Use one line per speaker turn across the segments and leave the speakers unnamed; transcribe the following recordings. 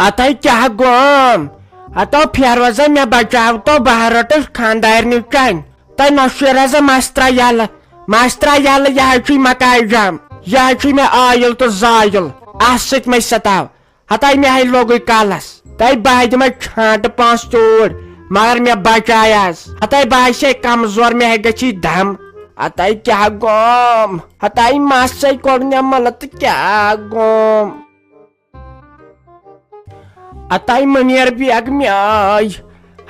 اتائی کیا گوم اتو پھیروزا میں بچاو تو بہر رٹس خاندارنی چین تہ نوشیرزا مسترا یل یہ چی مکائی جام یہ چی میں آیل تو زایل اس ست میں ستاو ہتائی میں ہے لوگ کالس تہ بہ دم چھانٹ 5 چور مگر میں بچایس ہتائی باسے کمزور میں گچھی دم اتائی کیا گوم ہتائی ماسے کوڑنے ملت کیا گوم اتائی منیر بیگ میں آئی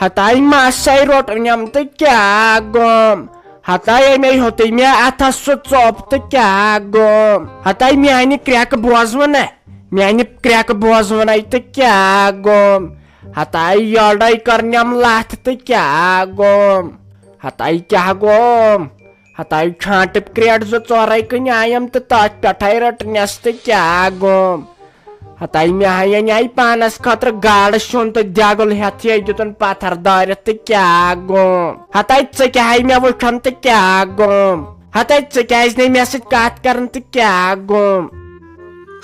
ہتائی ماسے روٹنیم تو کیا گوم ہتائی میں ہوتی میں اتھا سو چوپ تو کیا گوم ہتائی میانی کریک بوزون تو کیا گوم ہتائی یوڑائی کرنیم لاتھ تو کیا گوم ہتائی کیا گوم ہتائی چھانٹ کریٹ زو چورائی کن آیم تو تات پٹھائی رٹنیس تو کیا گوم ہتائی میں آئی پانس خطر گاڑ شون تو دیگل ہتھ دتن پتھر دارت تو کیا گوم ہتائی ژکیائی میں وچھن تو کیا گوم ہتائی ژکیاز نہیں میں سۭتۍ کتھ کرن تو کیا گوم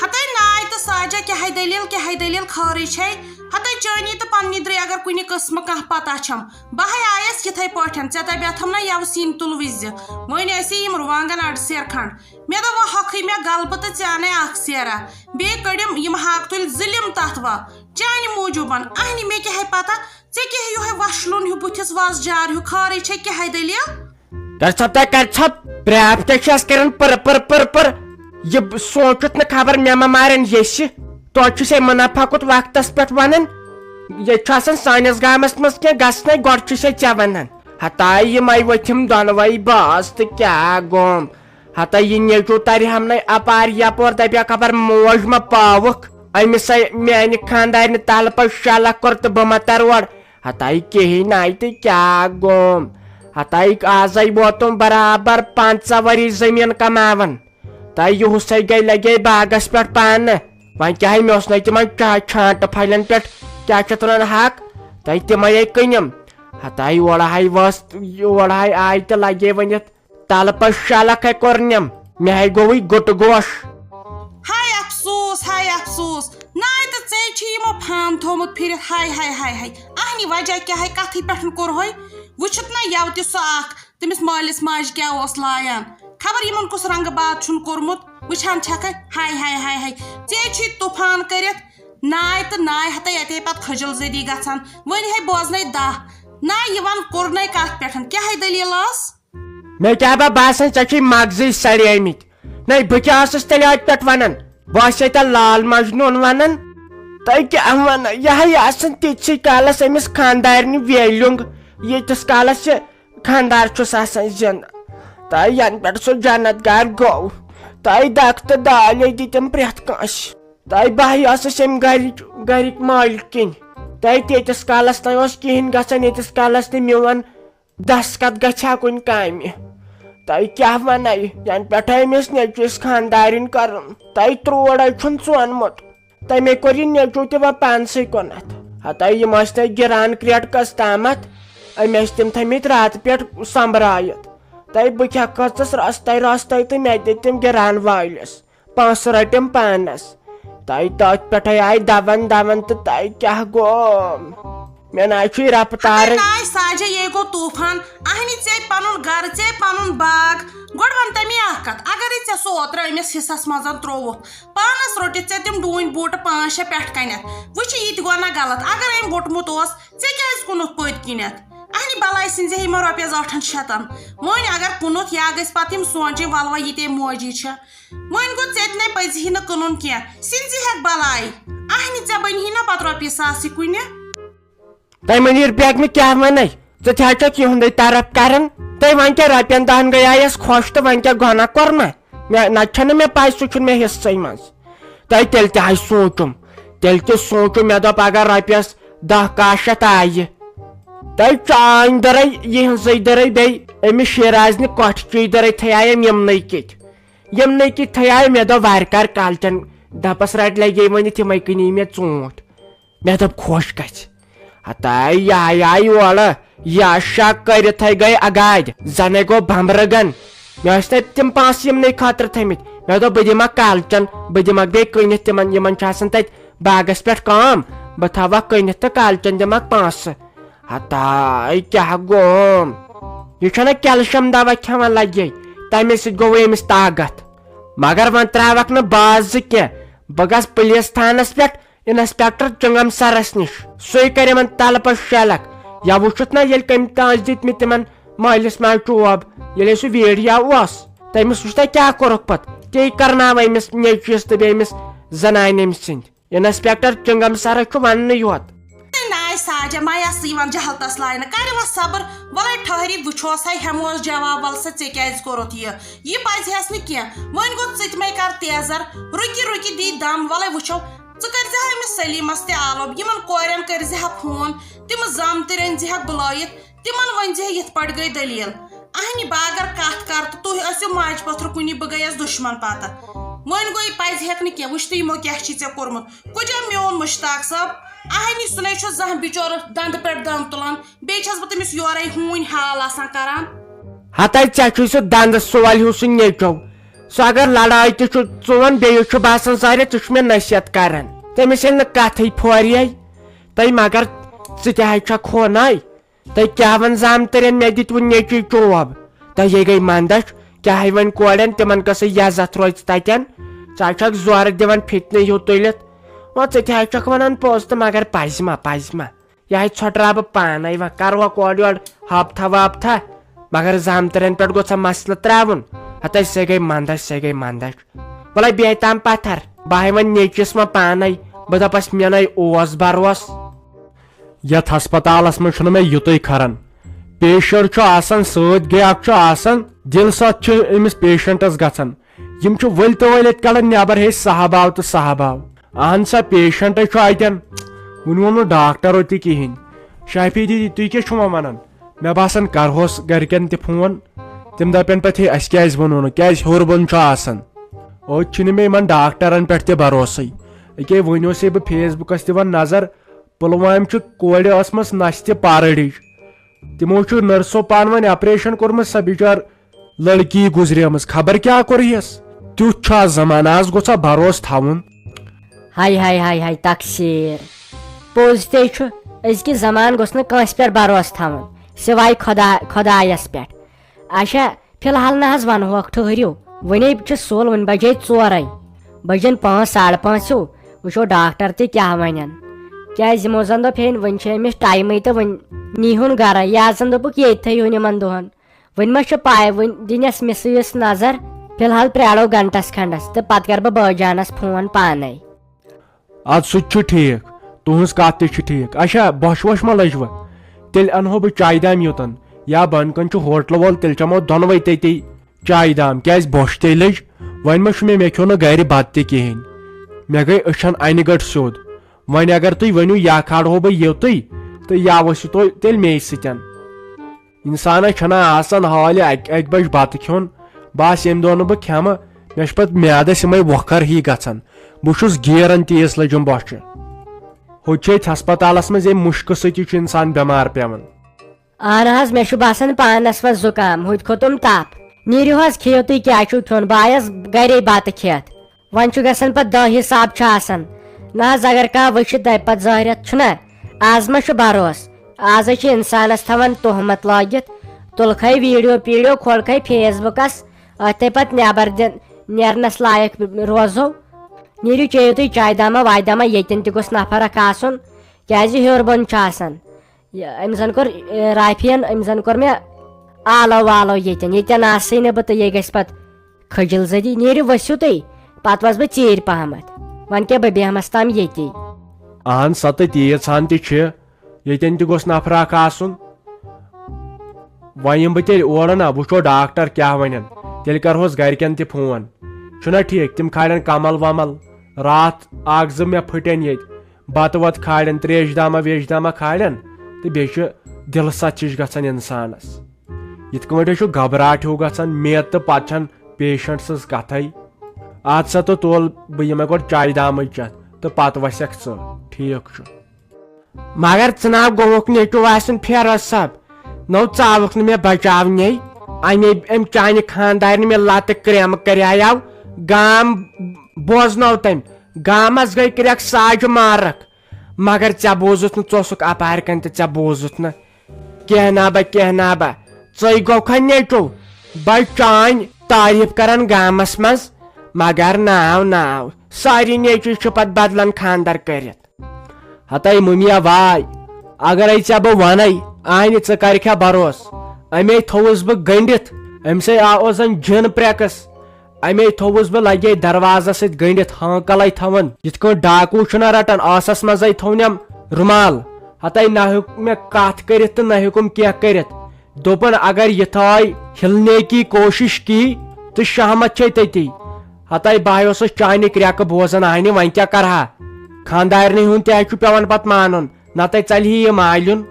ہتائی ناے تو ساجا کیا دلیل خٲرٕے چھے ہتائی چٲنی تو پننی درے اگر کُنہِ قٕسمہٕ کانٛہہ پتہ چھم بہے آیس یِتھے پٲٹھۍ ژےٚ دپیاتھم نا یو سِنۍ تُل وِزِ وۄنۍ ٲسی یِم رُوانٛگن اڑٕ سیر کھنڈ مےٚ دوٚپ وۄنۍ ہۄکھٕے مےٚ غلبہٕ تہٕ ژےٚ انے اکھ سیرا بیٚیہِ کٔڑِم یِم ہاکہٕ تُلۍ زٕ تتھ وا چانہِ موٗجوٗبن اہنہِ مےٚ کیاہ پتہ ژےٚ کیاہ یِہوے وشلُن ہیوٗ بٕتھِس وزجار ہیوٗ خٲرٕے چھے کیاہ دلیل
پریپ تس کران پر یہ سوچت نا خبر مے ما مارن یس توے منافع کت وقتس پہ ونان یہ سانس گامس مز کی گھنے گوڑ ے ونان ہتائی یم ؤتھم دونوے باز تو کیا گوم ہتائی یہ نیچو تر ہم اپار یپور دپیا خبر موج ما پاوک امس میانہ خاندارنہ تل پہ شلک کور تو بہ ما ترور ہتائی کہین آئی تو کیا گوم ہتائی آز ووتم برابر 15 وری زمین کماون تہ یہ سے گئی لگے باغس پہ پان وی کیا مے نا تم چھانٹ پھلن پہ کیا ونان حق تہ تمے کنم ہتائی اوڑائی آئی تو لگے ونت تل پہ شلک کورنم مے گوئی گٹ گوش
ہائے افسوس نائ تو ژےٚ پھان تھومت پھرت ہائے اہنی وجہ کیا کتھی پہ کورہوے وچھت نا یو تہ سہ اخ تمس مالس ماج کیا لایان خبر یمن کس رنگ باد چھن کورمت وچھان چھکھ ہائے ژےٚ طوفان کرت نائ تو نائ ہتائی اتے پت کھجل زدی گژھان ون ہے بوزنے نا یہ ون کورنے کت پہ کیا دلیل
مے کیا باسان ژےٚ مغزی سڑیمت نئی بہ کیا تیل ات پہ ونان بہت تہ لال مجنون ونان تہ کیا ون یہ تیتسی کالس امس خاندارنہ ویلنگ یتس کالس خاندار چھس آسان زندہ تہ ین پہ سو جنت گار گو تہ دک تو دالے دتم پریت کانس تہ بہی ام گرک مالکن تہ تیتس کالس نا کہین گھان یتس کالس نا میون دستخط گھا کن کام تہ کیا ون ین پہ امس نیچوس خاندارن کرن تہ تروڑ چھن ژونمت تہ مے کور یہ نیچو تہ پانسے کُنتھ ہتائی یم نا گران کریٹ کس تامت ام تم تھمت رات پہ سمبرائت تہ بہ کھا کھژس رستے تو مے دتم گران والس 5 رٹم پانس تہ تت پہ آئی دون تو تہ کیا گوم مے نا رفتار
ساجا یہ گو طوفان اہنی ژےٚ پنن گھر ژےٚ پنن باغ گوڑ ون تمی اخ کت اگر ژےٚ سہ اوتر امس حصس مز ترووُتھ پانس روٹت ژےٚ تم ڈوٗنۍ بوٹہٕ 5-6 پٮ۪ٹھ کنیتھ وچھ یہ گو نا غلط اگر ام بوٹمت ژےٚ کیٛازِ کُنتھ پٔتۍ کِنیتھ اہنی بلاے سنزے یمو رۄپیس 800 ون اگر کُنتھ یا گژھِ پتہٕ یم سونچن ولوا یہ موجی چھ ون گو ژےٚ تہِ پزی نہٕ کٕنُن کینٛہہ سنزی ہیٚکھ بلاے اہنی ژےٚ بنہی نا پتہٕ رۄپیہِ 100 کُنہِ
تہ منیر بیگ میں کیا ون ژھچ یہ طرف کران تہ ون کیا رپین 10 گیس خوش تو ون کیا گنا کورما نت مے پائی سہ مے حصے مز تہ تیل تہ سوچم مے دپ اگر رپیس 10 شیت آئی تہ چان درے یہ درے بیٚیہِ امس شیرازنہِ کۄٹھچی درے تھیایم یمنے کت تھیاے مے دپ وار کر کالچن دپس رٹ لگے ونتھ یمے کنی مے ژوٗنٛٹھۍ مے دپ خوش گژھِ ہتائی یہ آئی اور یہ شک کرت گئی اگاد زنے گو بمبرگن مے نا تم 5 یمنے خاطر تھمت مے دپ بہ دمک کالچن بہ دمک بیٚیہِ کٕنِتھ تمن یمن تتہ باغس پہ کام بہ تھوا کنتھ تو کالچن دمک پونسہ ہتاے کیا گوم یہ چھنا کیلشیم دوا کھیوان لگے تمے سۭتۍ گوٚو أمِس طاقت مگر وۄنۍ ترٛاوکھ نہٕ باز زٕ کینٛہہ بہٕ گژھٕ پُلیٖس تھانس پٮ۪ٹھ انسپیکٹر چنگم سرس نش سُے کر یمن تل پش شیلک یا وچھت نا ییٚلہِ کٔمۍ تانچ دِتۍ مٕتۍ تِمن مٲلِس ماجہِ چوب ییٚلہِ سُہ ویٖڈیو اوس تٔمِس وٕچھ تۄہہِ کیٛاہ کوٚرُکھ پتہٕ تی کرناو أمِس نیٚچوِس تہٕ بیٚیہِ أمِس زنانہِ أمۍ سٕنٛدۍ انسپیکٹر چنگم سرس چھُ وننٕے یوت
ناے ساجا مایس جہلتس لاینہ کرو صبر ولے ٹھہری وچھوس ہے ہموس جواب ول سا ژے کیازِ کوٚرُتھ یہ پزہس نہٕ کینٛہہ وۄنۍ گوٚو ژٕ تہِ مے کر تیزر رُکی رُکی دی دم ولے وٕچھو ژٕ کٔرزِہا أمِس سلیٖمس تہِ آلوب یِمن کورٮ۪ن کٔرزِہا فون تِم زامتٕرۍ أنزِہکھ بُلٲیِتھ تِمن ؤنزِہا یِتھ پٲٹھۍ گٔے دٔلیٖل اہنہِ بہٕ اگر کتھ کر تہٕ تُہۍ ٲسِو ماجہِ پتھرٕ کُنی بہٕ گٔیس دُشمن پتہٕ وۄنۍ گوٚو یہِ پزِہٮ۪کھ نہٕ کینٛہہ وٕچھ تہٕ یِمو کیٛاہ چھُے ژےٚ کوٚرمُت کُجا میون مُشتاق صٲب اہنہِ سُہ نے چھُ زانٛہہ بِچور دندٕ پٮ۪ٹھ دم تُلان بیٚیہِ چھس بہٕ تٔمِس یورے ہوٗنۍ حال آسان کران
ہتاے ژےٚ چھُے سُہ دندٕ سول ہیوٗ سُہ نیٚچو سُہ اگر لڑٲے تہِ چھُ ژون بیٚیہِ چھُ باسان سارے ژٕ چھُ مےٚ نصیحت کران تٔمِس ییٚلہِ نہٕ کتھٕے پھورے تۄہہِ مگر ژٕ تہِ حظ چھکھ ہوناے تۄہہِ کیٛاہ وۄنۍ زامتٕرٮ۪ن مےٚ دِتوٕ نیٚچوۍ چوب تۄہے گٔے منٛدچھ کیٛاہ وۄنۍ کورٮ۪ن تِمن کٕژٕے عزت روزِ تتٮ۪ن ژٕ حظ چھکھ زورٕ دِوان فتنہٕ ہیوٗ تُلِتھ وۄنۍ ژٕ تہِ حظ چھکھ ونان پوٚز تہٕ مگر پزِ ما یہِ حظ ژھۄٹراو بہٕ پانے وۄنۍ کرہوکھ اورٕ یورٕ ہفتہ وفتہ مگر زامتٕرٮ۪ن پٮ۪ٹھ گوٚژھ مسلہٕ تراوُن ہتاے سۄ گٔے منٛدچھ وَلے بیٚیہِ تام پتھر بہٕ ہاے وۄنۍ نیٚچوِس وۄنۍ پانے بہٕ دپس مےٚ نَے اوس بروس
یتھ ہسپتالس منٛز چھُنہٕ مےٚ یُتُے کھران پیشنٹ چھُ آسان سۭتۍ بیاکھ چھُ آسان دِل سَتھ چھُ أمِس پیشنٹس گژھان یِم چھِ ؤلۍ تہٕ ؤلۍ ییٚتہِ کڑان نٮ۪بر ہے صاحب آو تہٕ صاحب آو اہن سا پیشنٹے چھُ اتٮ۪ن وُنہِ ووٚن نہٕ ڈاکٹرو تہِ کِہینۍ شافی دیدی تُہۍ کیٛاہ چھُو وۄنۍ ونان مےٚ باسان کرہوس گرِکٮ۪ن تہِ فون تِم دپن پتہٕ ہے اسہِ کیازِ ووٚنوٕ نہٕ کیازِ ہیوٚر بۄن چھُ آسان اوٚت چھُنہٕ مےٚ یِمن ڈاکٹرن پٮ۪ٹھ تہِ بروسٕے أکے وۄنۍ اوسے بہٕ فیس بُکس دِوان نظر پُلوامہِ چھُ کورِ ٲسمٕژ نستہِ پارڑٕچ تِمو چھُ نرسو پانہٕ ؤنۍ آپریشن کوٚرمُت سۄ بِچار لڑکی گُزریمٕژ خبر کیٛاہ کوٚرہیس تیُتھ چھُ آز زمانہٕ آز گوٚژھا بروسہٕ تھاوُن
ہاے تقسیٖر پوٚز تے چھُ أزکہِ زمانہٕ گوٚژھ نہٕ کٲنٛسہِ پٮ۪ٹھ بروسہٕ تھاوُن سِواے خۄدایس پٮ۪ٹھ اچھا فِلحال نہ حظ ونہوکھ ٹھٔہرِو وُنے چھُ سُل وُنہِ بجے 4 بجن 5 5:30 ہیوٗ وٕچھو ڈاکٹر تہِ کیٛاہ ونن کیٛازِ یِمو زن دوٚپ ہے وُنہِ چھُ أمِس ٹایمٕے تہٕ وُنہِ نیٖہُن گرے یا زن دوٚپُکھ ییٚتہِ تھٲیہُن یِمن دۄہن وُنہِ ما چھُ پاے وُنہِ دِنس مِسہٕ وِسہٕ نظر فِلحال پرٛارو گنٹس کھنڈس تہٕ پتہٕ کرٕ بہٕ بٲے جانس فون پانے
اد سُہ تہِ چھُ ٹھیٖک تُہنٛز کتھ تہِ چھِ ٹھیٖک اچھا بۄچھِ وۄچھ ما لٔجوٕ تیٚلہِ انہو بہٕ چایہِ دام یوٚتن یا بۄنہٕ کٔنۍ چھُ ہوٹلہٕ وول تیٚلہِ چٮ۪مو دۄنوے تٔتی چایہِ دام کیٛازِ بۄچھِ تے لٔج وۄنۍ ما چھُ مےٚ کھیوٚو نہٕ گرِ بتہٕ تہِ کِہینۍ مےٚ گٔے أچھن انہِ گٔٹ سیوٚد وۄنۍ اگر تُہۍ ؤنِو یا کھالہو بہٕ یوٚتُے تہٕ یا ؤسِو تُہۍ تیٚلہِ مے سۭتۍ انسانس چھُنہ آسان حالہِ اکہِ بجہِ بتہٕ کھیوٚن بس ییٚمہِ دۄہ نہٕ بہٕ کھٮ۪مہٕ مےٚ چھُ پتہٕ میادس یِمے وۄکھر ہی گژھان بہٕ چھُس گیران تیٖژ لٔجم بۄچھِ ہُتہِ چھِ ییٚتہِ ہسپتالس منٛز ییٚمہِ مُشکہٕ سۭتی چھُ انسان بٮ۪مار پیوان
اہن حظ مےٚ چھُ باسان پانس وۄنۍ زُکام ہُتہِ کھوٚتُم تپ نیٖرِو حظ کھیٚیِو تُہۍ کیٛاہ چھُو کھیوٚن بہٕ آیس گرے بتہٕ کھٮ۪تھ وۄنۍ چھُ گژھان پتہٕ دہ حساب چھُ آسان نہ حظ اگر کانٛہہ وٕچھِ دپہِ پتہٕ ظٲہرت چھُنہ آز ما چھُ بروسہٕ آز حظ چھِ انسانس تھاوان تُہمت لٲگِتھ تُلکھے ویٖڈیو پیٖڈیو کھولکھے فیس بُکس أتھے پتہٕ نٮ۪بر نیرنس لایق روزو نیٖرِو چیٚیِو تُہۍ چایہِ داما وایہِ داما ییٚتٮ۪ن تہِ گوٚژھ نفر اکھ آسُن کیٛازِ ہیوٚر بۄن چھُ آسان أمۍ زن کوٚر رافِین أمۍ زن کوٚر مےٚ آلو والو ییٚتٮ۪ن آسٕے نہٕ بہٕ تہٕ یہِ گژھِ پتہٕ کھٔجِل زٔدی نیٖرِو ؤسِو تُہۍ پتہٕ وس بہٕ ژیٖرۍ پہمتھ وۄنۍ کیٛاہ بہٕ بیہمس تام ییٚتی
اہن سا تہٕ تیٖژ ہن تہِ چھِ ییٚتٮ۪ن تہِ گوٚژھ نفر اکھ آسُن وۄنۍ یِمہٕ بہٕ تیٚلہِ اورٕ نا وٕچھو ڈاکٹر کیٛاہ ونن تیٚلہِ کرہوس گرِکٮ۪ن تہِ فون چھُنہ ٹھیٖک تِم کھالن کمل ومل راتھ اکھ زٕ مےٚ پھٕٹن ییٚتہِ بتہٕ وتہٕ کھالن تریش داما ویش داما کھالن تہٕ بیٚیہِ چھُ دِلہٕ سَتھ ہِش گژھان انسانس یِتھ کٲٹھۍ چھُ گھبراہٹ ہیوٗ گژھان میٚد تہٕ پتہٕ چھنہٕ پیشنٹ سٕنٛز کتھے اد سا تہٕ تُل بہٕ یِمے گۄڈٕ چایہِ دامٕے چٮ۪تھ تہٕ پتہٕ وسکھ ژٕ ٹھیٖک چھُ
مگر ژٕناو گوٚوُکھ نیٚچوٗ آسُن فیروز صٲب نو ژاوُکھ نہٕ مےٚ بچاونٕے اَمے أمۍ چانہِ خاندارنہِ مےٚ لتہٕ کرٛیمہٕ کریاو گام بوزنو تٔمۍ گامس گئی کرک ساجہ مارک مگر ژے بوزُتھ نہٕ ژٕ اپارِ کن تہِ ژے بوزُتھ نہٕ کینٛہہ نابا ژٕے گوکھا نیچو بے چانۍ تعریف کران گامس منٛز مگر ناو ساری نیچوۍ چھِ پتہٕ بدلن خاندر کٔرِتھ
ہتاے ممیا واے اگرے ژےٚ بہٕ ونے آنہِ ژٕ کرکھا بروس امی تھووُس بہٕ گٔنڈِتھ أمۍ سٕے آو زن جِن پریکس امی تھووُس بہٕ لگے دروازس سۭتۍ گٔنڈِتھ ہانکلے تھاون یِتھ کٲٹھۍ ڈاکوٗ چھُنہ رٹان آسس منٛزے تھونیم رُمال ہتاے نہ ہیوٚک مےٚ کتھ کٔرِتھ تہٕ نہ ہیوٚکُم کینٛہہ کٔرِتھ دوٚپُن اگر یِتھٲے ہِلنے کی کوشش کی تہٕ شہمت چھے تٔتی ہتاے بہٕ اوسُس چانہِ کرٛیکہٕ بوزان آنہِ وۄنۍ کیٛاہ کرہا خاندارنہِ ہُنٛد تہِ چھُ پیوان پتہٕ مانُن نتہٕ ژلہِ یہِ مالیُن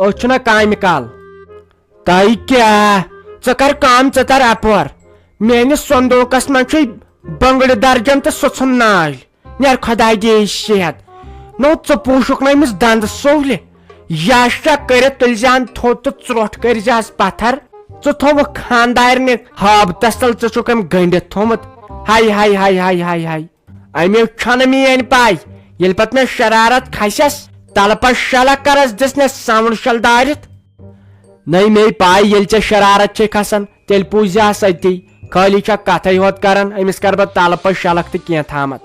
أسۍ چھُنہ کامہِ کال
تۄہہِ کیٛاہ ژٕ کر کٲم ژٕ تر اپور میٲنِس صندوٗقس منٛز چھُے بنگڑٕ درجن تہٕ سٕژن نالۍ نیر خۄداے دِیہِ صحت نو ژٕ پوٗشُکھ نہٕ أمِس دنٛدٕ سولہِ یاشا کٔرِتھ تُلزِہن تھوٚد تہٕ ژرٛوٹھ کٔرزِہس پتھر ژٕ تھووُکھ خاندارنہِ ہابتس تل ژٕ چھُکھ أمۍ گٔنڈِتھ تھوٚمُت ہاے امیُک چھنہٕ میٲنۍ پاے ییٚلہِ پتہٕ مےٚ شرارت کھسٮ۪س تلہٕ پتہٕ شلک کرس دِژنس ساوُنٛڈ شل دٲرِتھ
نٔے مے پاے ییٚلہِ ژےٚ شرارت چھے کھسان تیٚلہِ پوٗزِہس أتی خٲلی چھکھ کتھے ہوت کران أمِس کر بہٕ تلہٕ پتہٕ شلک تہٕ کینٛہہ تھامت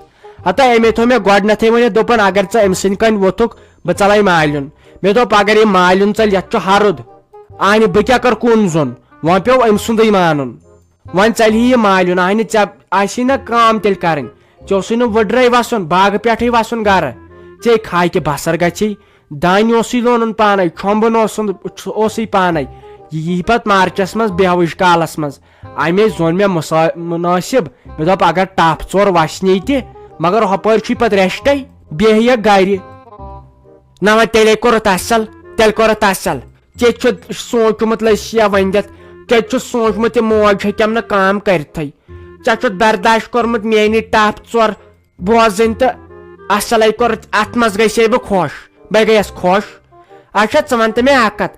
ہتاے امی تھوٚو مےٚ گۄڈنیتھٕے ؤنِتھ دوٚپُن اگر ژٕ أمۍ سٕنٛدِ کٔنۍ ووٚتھُکھ بہٕ ژلے مالیُن مےٚ دوٚپ اگر یہِ مالیُن ژلہِ یتھ چھُ ہرُد آنہِ بہٕ کیٛاہ کر کُن زوٚن وۄنۍ پیوٚو أمۍ سُنٛدٕے مانُن وۄنۍ ژلہِ یہِ مالیُن آنہِ ژےٚ آسی نہ کٲم تیٚلہِ کرٕنۍ ژےٚ اوسُے نہٕ وٕڈرے وسُن باغہٕ پٮ۪ٹھٕے وسُن گرٕ ژےٚ کھاکہِ بسر گژھی دانہِ اوسُے لونُن پانے چھۄمبُن اوسُے پانے یہِ یی پتہٕ مارچس منٛز بیہوٕچ کالس منٛز امی زون مےٚ مُنٲسِب مےٚ دوٚپ اگر ٹپھ ژور وسنی تہِ مگر ہۄپٲرۍ چھُے پتہٕ ریسٹے بیہہِ گرِ
نہ وۄنۍ تیٚلے کوٚرُتھ اصل ژےٚ چھُ سوٗنچمُت لٔسیا ؤنِتھ ژےٚ چھُ سوٗنچمُت یہِ موج ہیٚکٮ۪م نہٕ کٲم کٔرتھٕے ژےٚ چھُتھ برداشت کوٚرمُت میٲنی ٹپھ ژور بوزٕنۍ تہٕ اصلے کوٚرُتھ اتھ منٛز گژھے بہٕ خۄش بہٕ گٔیس خۄش اچھا ژٕ ون تہٕ مےٚ اکھ کتھ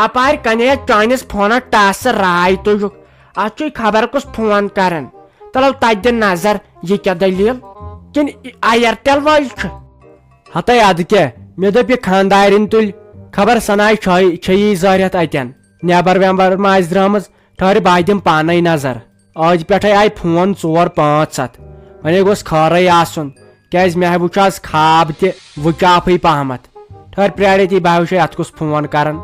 اپارِ کنے چٲنِس فونس ٹاسہٕ راے تُجُکھ اتھ چھُے خبر کُس فون کران تلو تتہِ دِ نظر یہِ کیٛاہ دٔلیٖل کِنہٕ اَیرٹل وٲلۍ چھِ
ہتاے ادٕ کیٛاہ مےٚ دوٚپ یہِ خاندارِنۍ تُلۍ خبر سناے چھیی زٲرِتھ اتٮ۪ن نیبر ویبر ما آسہِ درامٕژ ٹھہرِ بہٕ دِمہٕ پانے نظر آز پٮ۪ٹھے آیہِ فون 4-5 وۄنۍ گوٚژھ خٲرٕے آسُن کیٛازِ مےٚ وٕچھ آز خاب تہِ وٕچاپھٕے پہمتھ ٹھہر پرٛارے تی بہٕ وٕچھے اتھ کُس فون کران